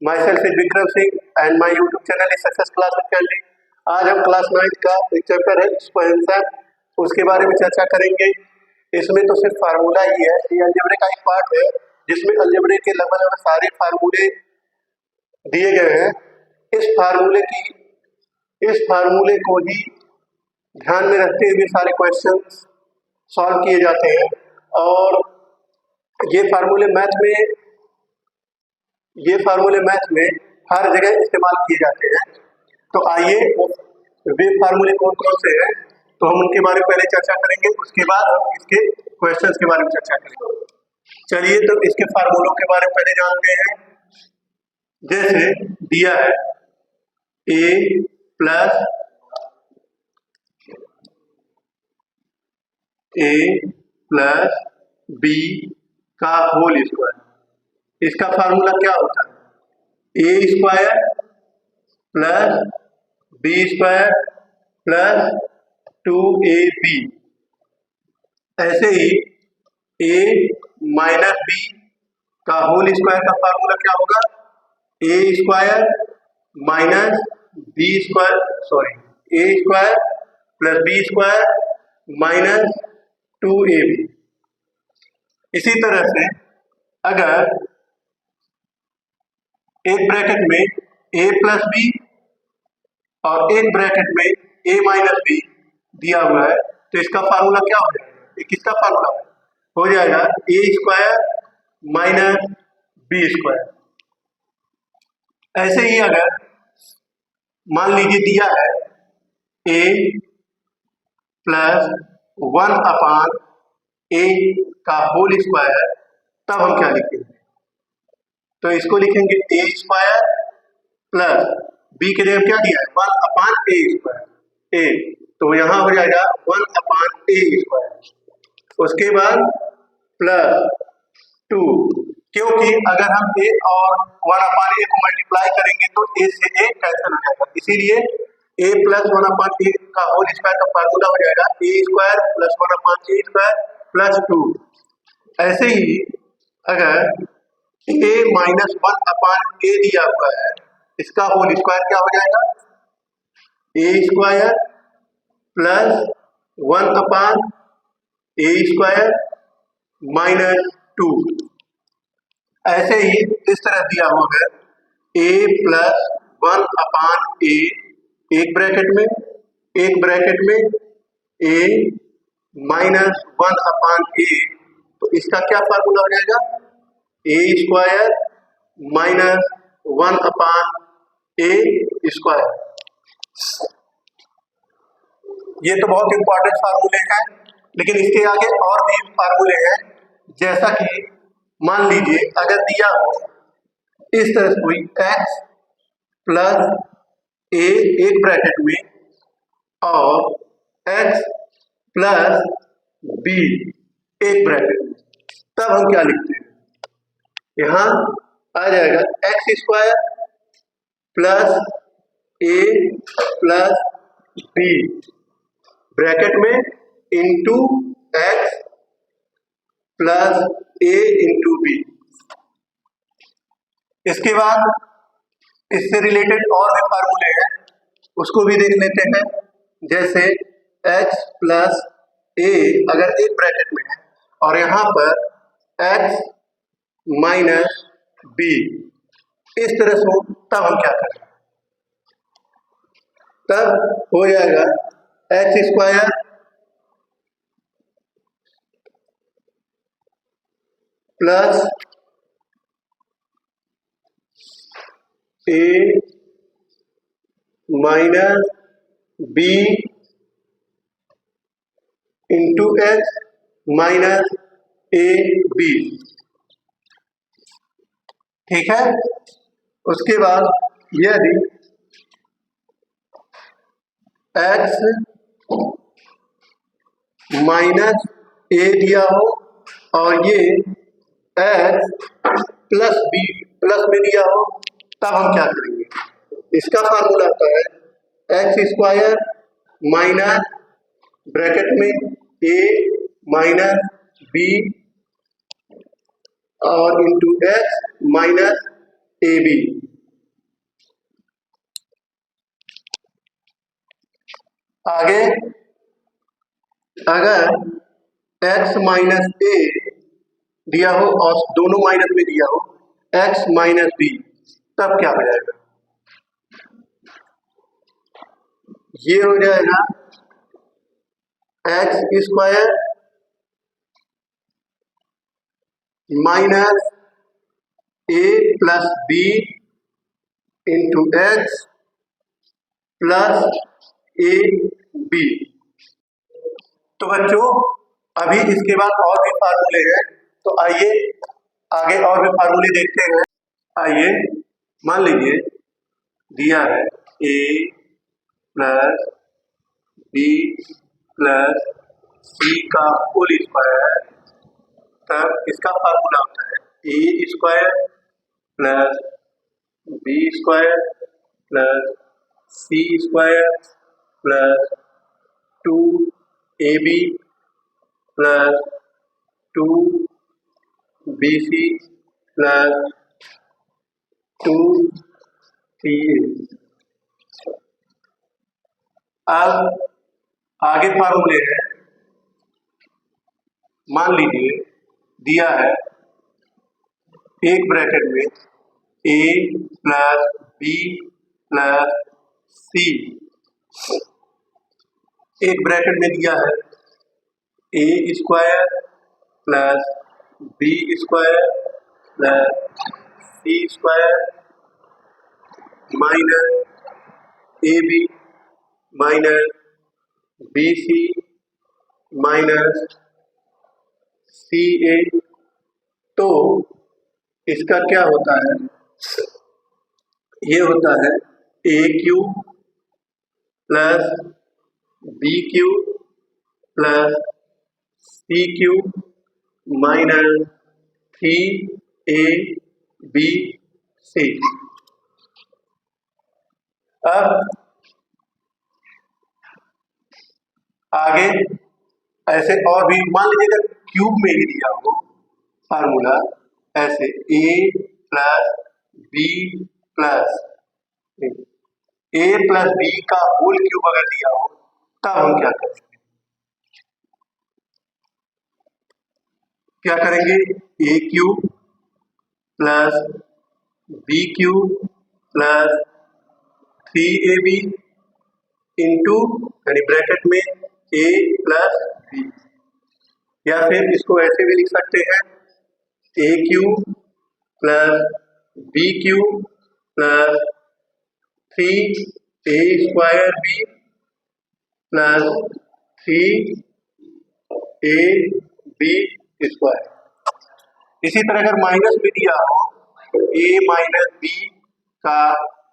My self is Vikram Singh and my YouTube channel is success class with candy. आज हम class 9 का एक chapter है एक्सपोनेंशियल, उसके बारे में चर्चा करेंगे। इसमें तो सिर्फ फार्मूला ही है, ये अलजेब्रे का एक पार्ट है जिसमें अलजेब्रे के लगभग सारे फार्मूले दिए गए हैं। इस फार्मूले को ही ध्यान में रखते हुए सारे क्वेश्चंस सॉल्व किए जाते हैं और ये फार्मूले मैथ में हर जगह इस्तेमाल किए जाते हैं। तो आइए वे फार्मूले कौन कौन से हैं तो हम उनके बारे में पहले चर्चा करेंगे, उसके बाद हम इसके क्वेश्चंस के बारे में चर्चा करेंगे। चलिए तो इसके फार्मूलों के बारे में पहले जानते हैं। जैसे दिया है a प्लस b का होल स्क्वायर, इसका फार्मूला क्या होता है? a square plus b square plus 2ab। ऐसे ही a माइनस b का होल स्क्वायर का फार्मूला क्या होगा? a square minus b square a square plus b square minus 2ab। इसी तरह से अगर एक ब्रैकेट में a प्लस बी और एक ब्रैकेट में a माइनस बी दिया हुआ है तो इसका फार्मूला क्या हो जाएगा? ये किसका फार्मूला हो जाएगा? a square minus b square. ऐसे ही अगर मान लीजिए दिया है a प्लस 1/a का होल स्क्वायर, तब हम क्या लिखेंगे? तो इसको लिखेंगे a स्क्वायर प्लस b के जगह क्या दिया है? 1/a स्क्वायर a, तो यहां हो जाएगा 1/a स्क्वायर। उसके बाद प्लस 2, क्योंकि अगर हम a और 1/a को मल्टीप्लाई करेंगे तो a से a कैंसिल हो जाएगा, इसीलिए a प्लस 1/a का होल स्क्वायर का फार्मूला हो जाएगा a square plus 1/a square plus 2। ऐसे ही अगर a माइनस 1/a दिया हुआ है, इसका होल स्क्वायर क्या हो जाएगा? a square plus 1/a square minus 2। ऐसे ही इस तरह दिया हुआ है a प्लस 1/a, एक ब्रैकेट में a माइनस 1/a, तो इसका क्या फार्मूला हो जाएगा? a square minus 1/a square. ये तो बहुत इंपॉर्टेंट फार्मूले हैं, लेकिन इसके आगे और भी फार्मूले हैं। जैसा कि मान लीजिए अगर दिया हो इस तरह से कोई x प्लस a एक ब्रैकेट में और x प्लस b एक ब्रैकेट में, तब हम क्या लिखते हैं? यहां आ जाएगा x square plus a plus b bracket में into x plus a into b। इसके बाद इससे रिलेटेड और भी फार्मूले हैं, उसको भी देख लेते हैं। जैसे x प्लस a अगर एक ब्रैकेट में है और यहां पर x माइनस b, इस तरह से हो, तब हम क्या करें? तब हो जाएगा x square plus a minus b into x minus a b। ठीक है। उसके बाद यदि x माइनस a दिया हो और ये x प्लस b प्लस में दिया हो, तब हम क्या करेंगे? इसका फार्मूला आता है x स्क्वायर माइनस ब्रैकेट में a माइनस b और इंटू x माइनस ab। आगे अगर x माइनस ए दिया हो और दोनों माइनस में दिया हो x माइनस बी, तब क्या हो जाएगा? ये हो जाएगा x square minus a plus b into x plus a b. तो बच्चों अभी इसके बाद और भी फार्मूले हैं, तो आइए आगे और भी फार्मूले देखते हैं। आइए मान लीजिए दिया है ए प्लस बी प्लस सी का होल स्क्वायर, तब इसका फार्मूला होता है ए square plus B square plus C square plus 2ab plus 2bc plus 2ca। अब आगे फार्मूले हैं। मान लीजिए दिया है एक ब्रैकेट में a plus B plus C, एक ब्रैकेट में दिया है ए square plus B square plus C square minus A B minus B C minus C A. तो इसका क्या होता है? ये होता है A cube plus B cube plus C cube minus 3ab C. अब आगे ऐसे और भी मान लीजिए अगर क्यूब में ही दिया हो फार्मूला, ऐसे ए प्लस बी प्लस का होल क्यूब अगर दिया हो, तब हम क्या करेंगे? क्या करेंगे? A cube plus B cube plus 3ab into यानी ब्रैकेट में ए प्लस बी, या फिर इसको ऐसे भी लिख सकते हैं a cube plus B cube plus 3a square b plus 3a b square. इसी तरह अगर माइनस में दिया हो a माइनस बी का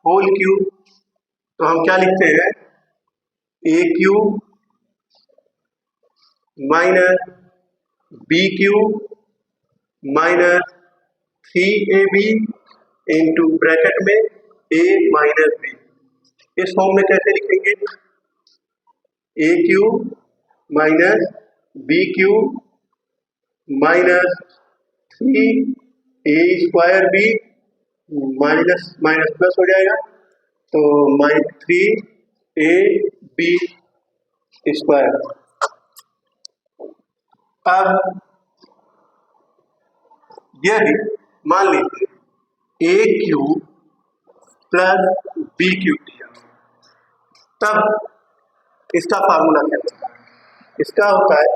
होल क्यूब, तो हम क्या लिखते हैं? A cube minus b cube minus 3ab into bracket में a माइनस बी। इस फॉर्म में कैसे लिखेंगे? A cube minus b cube minus 3a square b minus minus plus हो जाएगा, तो माइनस 3ab स्क्वायर। अब यदि मान लीजिए ए क्यूब प्लस बी क्यूब दिया, तब इसका फार्मूला क्या होता है? इसका होता है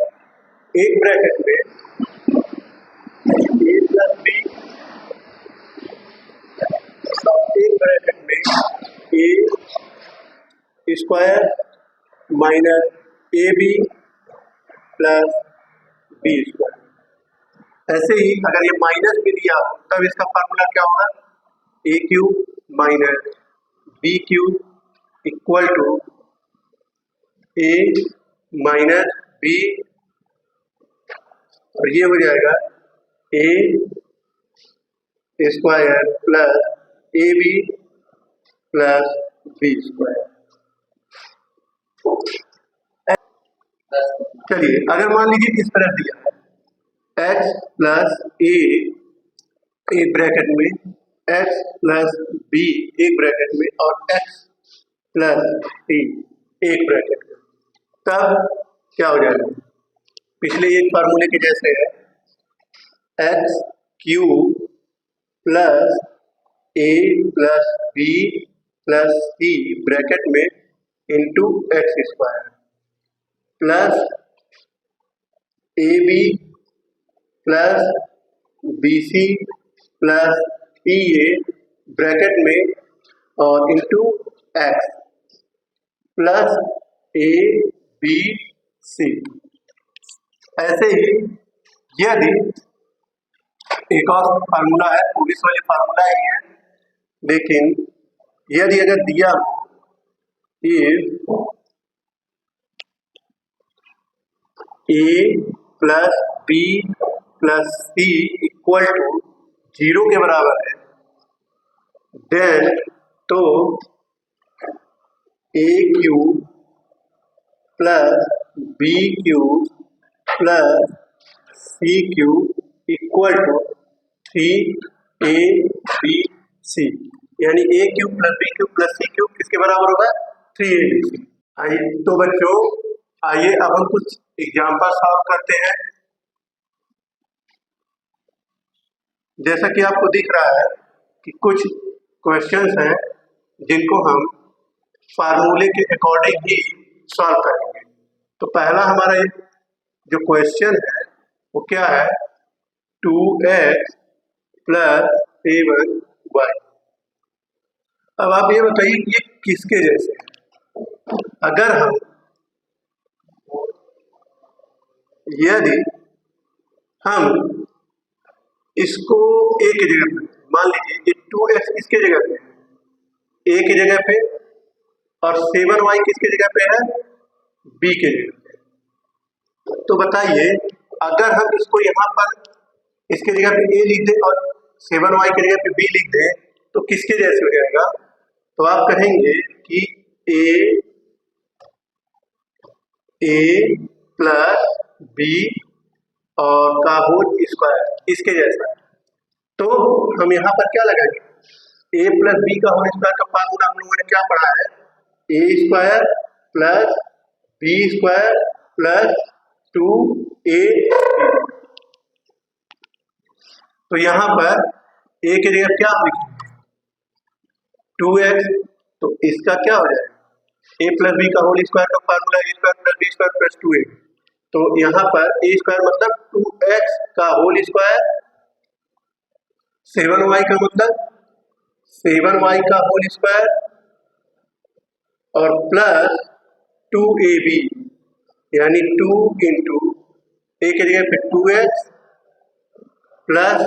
एक ब्रैकेट में ए प्लस बी, एक ब्रैकेट में a square minus A b plus B square. ऐसे ही अगर ये माइनस में दिया हो, तब इसका फार्मूला क्या होगा? A cube minus b cube equal to a minus b, और ये हो जाएगा a square plus a b plus B square. चलिए अगर मान लीजिए इस तरह दिया है x प्लस ए एक ब्रैकेट में, x प्लस बी एक ब्रैकेट में और x प्लस सी एक ब्रैकेट में, तब क्या हो जाएगा, पिछले एक फार्मूले के जैसे है, x cube plus a plus B plus c bracket में into x square plus a b plus b c plus e a bracket में और into x plus a b c. ऐसे ही यदि एक और फार्मूला है, पुलिस वाले फार्मूला ही है, लेकिन यदि अगर दिया a plus B plus c equal to 0 के बराबर है, देन तो a cube plus B cube plus C cube equal to 3 a b c, यानी a cube plus B cube plus c cube किसके बराबर होगा, 3 ए बी सी। आइए तो बच्चों, आइए अब हम कुछ एग्जाम्पल सॉल्व करते हैं। जैसा कि आपको दिख रहा है कि कुछ क्वेश्चंस हैं जिनको हम फार्मूले के अकॉर्डिंग ही सॉल्व करेंगे। तो पहला हमारा जो क्वेश्चन है वो क्या है, 2x प्लस 7y। अब आप ये बताइए कि ये किसके जैसे है। अगर हम यदि हम इसको ए की जगह पे, मान लीजिए ये 2x किसके जगह पे है, ए की जगह पे, और 7y किसके जगह पे है, बी के जगह पे। तो बताइए अगर हम इसको यहाँ पर इसके जगह पे ए लिख दें और 7y की जगह पे बी लिख दें तो किसके जैसे हो जाएगा। तो आप कहेंगे कि ए प्लस बी और का होल स्क्वायर इसके जैसा है। तो हम यहाँ पर क्या लगाएंगे, ए प्लस बी का होल स्क्वायर का फार्मूला हम लोगों ने क्या पढ़ा है, ए square plus B square plus 2a। तो यहाँ पर ए के जगह क्या लिखेंगे, 2x, तो इसका क्या हो जाएगा, ए प्लस बी का होल स्क्वायर का formula a square plus B square plus 2a। तो यहाँ पर ए स्क्वायर मतलब 2x का होल स्क्वायर, 7y का मतलब 7y का होल स्क्वायर और प्लस 2ab, यानी 2 इंटू ए के जगह पे 2x प्लस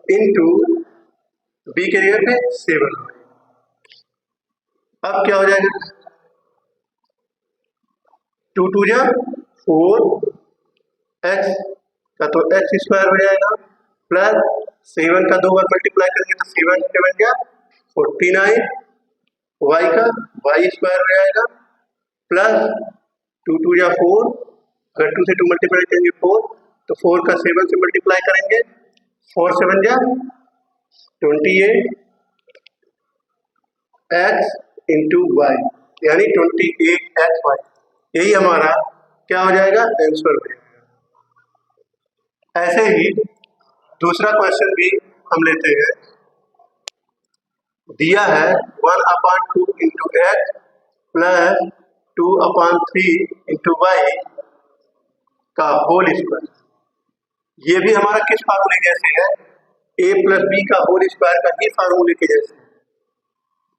इंटू बी के जगह पे 7y। अब क्या हो जाएगा, 2 2 जा 4 x का तो x स्क्वायर हो जाएगा प्लस 7 का 2 बार मल्टीप्लाई करेंगे तो 7 7 जा 49, y का y स्क्वायर हो जाएगा प्लस 2 2 जा 4, अगर 2 से 2 मल्टीप्लाई करेंगे 4, तो 4 का 7 से मल्टीप्लाई करेंगे 4 7 जा 28 x इंटू वाई, यानी 28xy। यही हमारा क्या हो जाएगा, आंसर हो जाएगा। ऐसे ही दूसरा क्वेश्चन भी हम लेते हैं। दिया है 1/2 into x plus 2/3 into y का होल स्क्वायर। ये भी हमारा किस फार्मूले जैसे है, ए प्लस बी का होल स्क्वायर का ही फार्मूले के जैसे।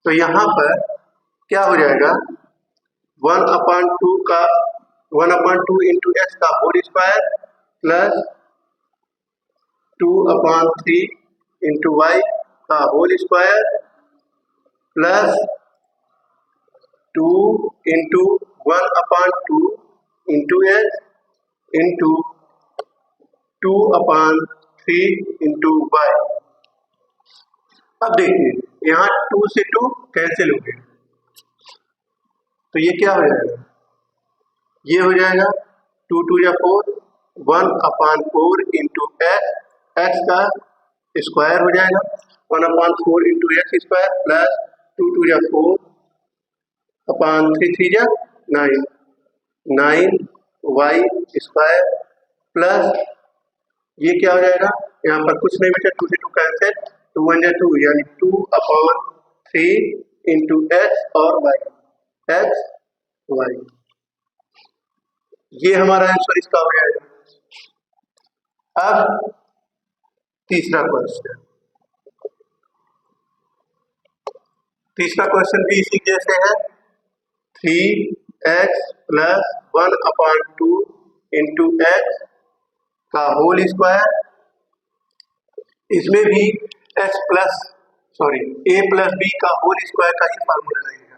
तो यहाँ पर क्या हो जाएगा, 1/2 इंटू एक्स का whole square plus 2/3 into y का whole square plus 2 into 1/2 into x into 2/3 into y. अब देखिए यहाँ 2 से 2 कैंसिल हो गए, तो ये क्या हो जाएगा, ये हो जाएगा 2 2 या 4, 1/4 इंटू एक्स का स्क्वायर हो जाएगा 1/4 इंटू एक्स स्क्वायर प्लस 2 2 या 4 अपान 3 जा 9, 9y स्क्वायर प्लस ये क्या हो जाएगा, यहाँ पर कुछ नहीं बेटा, 2 से 2 कैंसिल, 2 1 जा 2 यानी 2/3 इंटू एक्स और वाई, एक्स वाई, ये हमारा आंसर इसका हो जाएगा। अब तीसरा क्वेश्चन, तीसरा क्वेश्चन भी इसी जैसे है, 3x प्लस 1/2 इंटू एक्स का होल स्क्वायर, इसमें भी a प्लस बी का होल स्क्वायर का ही फार्मूला लगेगा।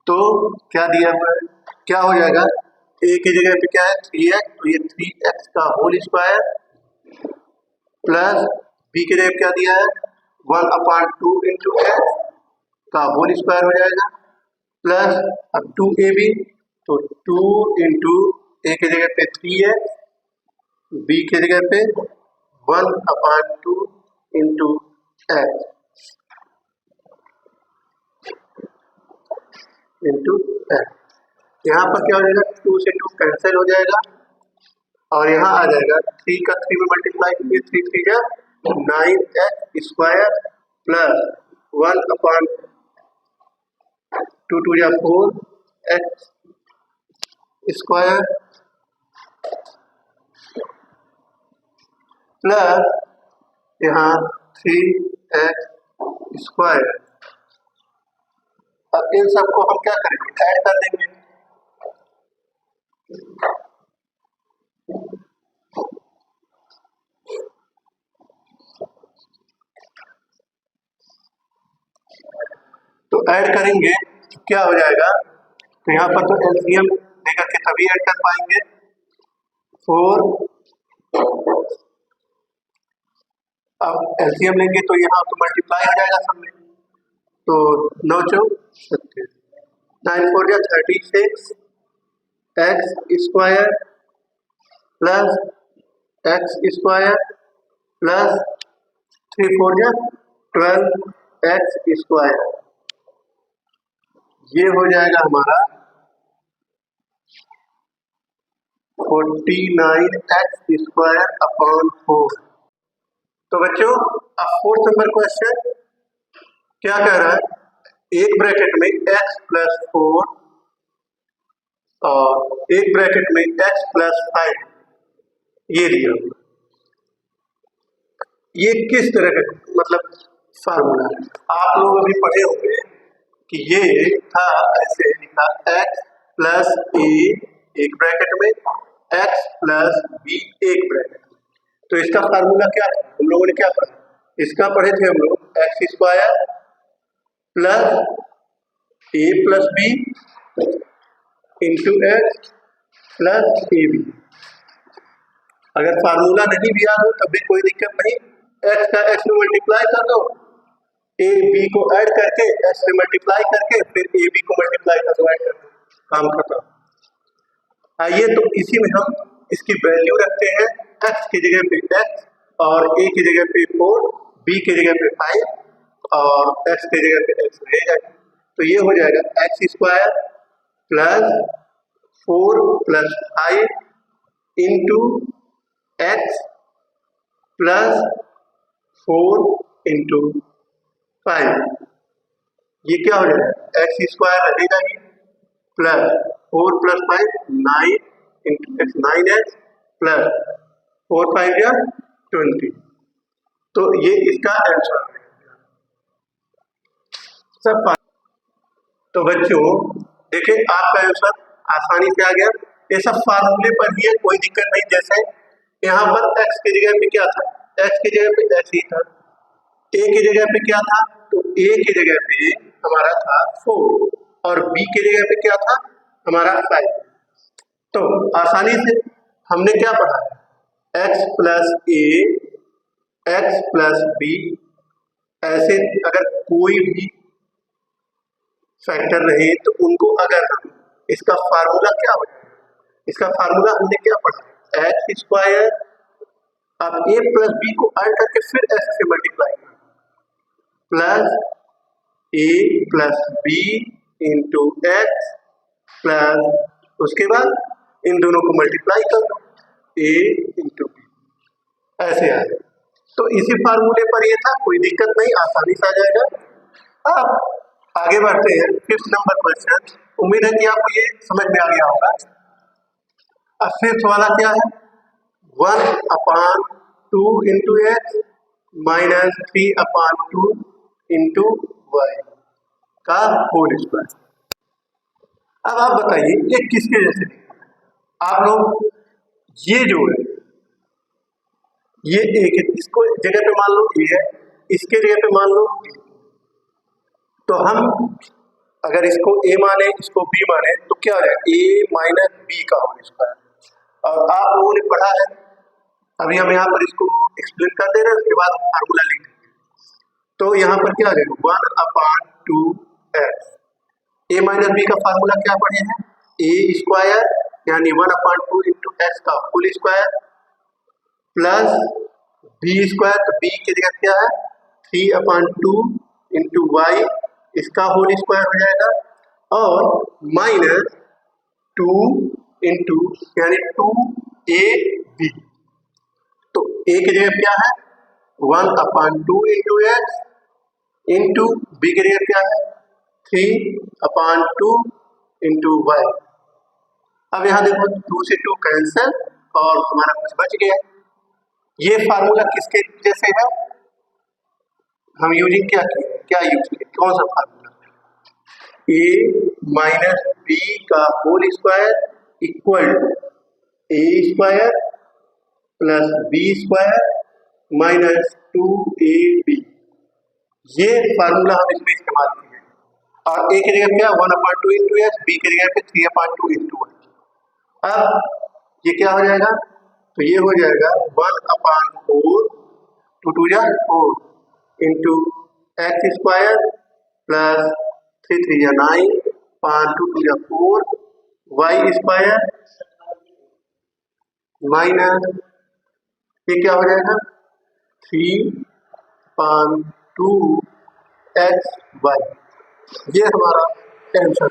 तो क्या दिया हुआ है, क्या हो जाएगा, a की जगह पे क्या है 3x, तो ये 3x का होल स्क्वायर प्लस b की जगह क्या दिया है 1/2 इंटू एक्स का होल स्क्वायर हो जाएगा प्लस अब 2ab, तो 2 इंटू a की जगह पे 3x, b की जगह पे 1/2 इंटू एक्स इंटू एक्स, यहाँ पर क्या हो जाएगा 2 से 2 कैंसिल हो जाएगा और यहाँ आ जाएगा 3 का 3 में मल्टीप्लाई करिए, 3 3 जा 9x स्क्वायर प्लस 1/2 2 जा 4x स्क्वायर प्लस यहाँ 3x स्क्वायर। अब इन सबको हम क्या करेंगे, ऐड कर देंगे। तो ऐड करेंगे क्या हो जाएगा, तो यहाँ पर तो एलसीएम लेकर के तभी ऐड कर पाएंगे। 4, अब एलसीएम लेंगे तो यहाँ तो मल्टीप्लाई हो जाएगा सब में, तो 9 4 36, 9 4 जा 36 x square plus x square plus 3 4 जा 12 एक्स स्क्वायर, ये हो जाएगा हमारा 49x स्क्वायर अपॉन 4। तो बच्चों अब 4th नंबर क्वेश्चन क्या कह रहा है, एक ब्रैकेट में x प्लस 4 और एक ब्रैकेट में x प्लस 5 ये दिया, ये किस तरह का मतलब फार्मूला है, आप लोग अभी पढ़े होंगे कि ये था ऐसे लिखा x प्लस a एक ब्रैकेट में, x प्लस b एक ब्रैकेट में, तो इसका फार्मूला क्या था, हम लोगों ने क्या पढ़ा, इसका पढ़े थे हम लोग x square plus a plus b into x plus a b. अगर फार्मूला नहीं भी याद हो तब भी कोई दिक्कत नहीं, x का x में मल्टीप्लाई कर दो, ए बी को ऐड करके x से मल्टीप्लाई करके फिर ए बी को मल्टीप्लाई कर दो, ऐड कर दो, काम खत्म। आइए तो इसी में हम इसकी वैल्यू रखते हैं, x की जगह पे x और a की जगह पे 4, b की जगह पे 5 और x की जगह पे x रहेगा, तो ये हो जाएगा x स्क्वायर प्लस 4 प्लस 5 इंटू x प्लस 4 इंटू 5, ये क्या हो जाएगा एक्स स्क्वायर रहेगा ही प्लस 4 प्लस 5 9 इंटू एक्स 9x प्लस 4 5 या 20, तो ये इसका आंसर है सब। तो बच्चों देखिए आपका आंसर आसानी से आ गया, ये सब फार्मूले पर ही है, कोई दिक्कत नहीं। जैसे यहाँ पर x की जगह पे क्या था, x की जगह पे x ही था, a की जगह पे क्या था, तो a की जगह पे हमारा था 4 और b की जगह पे क्या था हमारा 5, तो आसानी से हमने क्या पढ़ा, x plus a x plus b, ऐसे अगर कोई भी फैक्टर रहे तो उनको अगर हम इसका फार्मूला क्या हो जाएगा, इसका फार्मूला हमने क्या पढ़ा एक्स स्क्वायर, अब a प्लस बी को ऐड करके फिर x से multiply plus a plus b into x plus उसके बाद इन दोनों को मल्टीप्लाई कर दो, ए इंटू बी, ऐसे आएगा। तो इसी फार्मूले पर ये था, कोई दिक्कत नहीं, आसानी से आ जाएगा। अब आगे बढ़ते हैं, 5th नंबर क्वेश्चन। उम्मीद है कि आपको ये समझ में आ गया होगा। अब 5th वाला क्या है, 1/2 into x minus 3/2 into y का होल स्क्वायर। अब आप बताइए ये किसके जैसे दिखता है? आप लोग ये जो है ये एक है, इसको जगह पे मान लो ए है, इसके जगह पे मान लो बी। तो हम अगर इसको ए माने इसको बी माने तो क्या है, ए माइनस बी का होल स्क्वायर। और आप लोगों ने पढ़ा है, अभी हम यहाँ पर इसको एक्सप्लेन कर दे रहे हैं, उसके बाद फार्मूला लिख देंगे। तो यहाँ पर क्या है, 1/2 एक्स, ए माइनस बी का फार्मूला क्या पढ़े हैं, ए स्क्वायर यानी 1/2 इंटू एक्स का whole square plus B square, तो बी की जगह क्या है 3/2 इंटू वाई, इसका होल स्क्वायर हो जाएगा, और माइनस 2 इंटू यानी 2ab। तो ए की जगह क्या है 1/2 इंटू एक्स इंटू बी की जगह क्या है 3/2 इंटू वाई। अब यहाँ देखो 2 से 2 कैंसिल और हमारा कुछ बच गया। ये फार्मूला किसके जैसे है, हम यूजिंग क्या यूज किए, कौन सा फार्मूला, ए माइनस बी का whole square equal to a square plus B square minus 2ab। ये फार्मूला हम इसमें इस्तेमाल किए हैं। और ए की जगह क्या 1/2 इंटू एक्स, बी की जगह पे 3/2 इंटू वाई। अब ये क्या हो जाएगा, तो ये हो जाएगा 1/4 2 2 जा 4 इंटू एक्स स्क्वायर प्लस 3 3 जा 9 5 2 2 जा 4 वाई स्क्वायर माइनस ये क्या हो जाएगा 3/2 एक्स वाई। ये हमारा आंसर।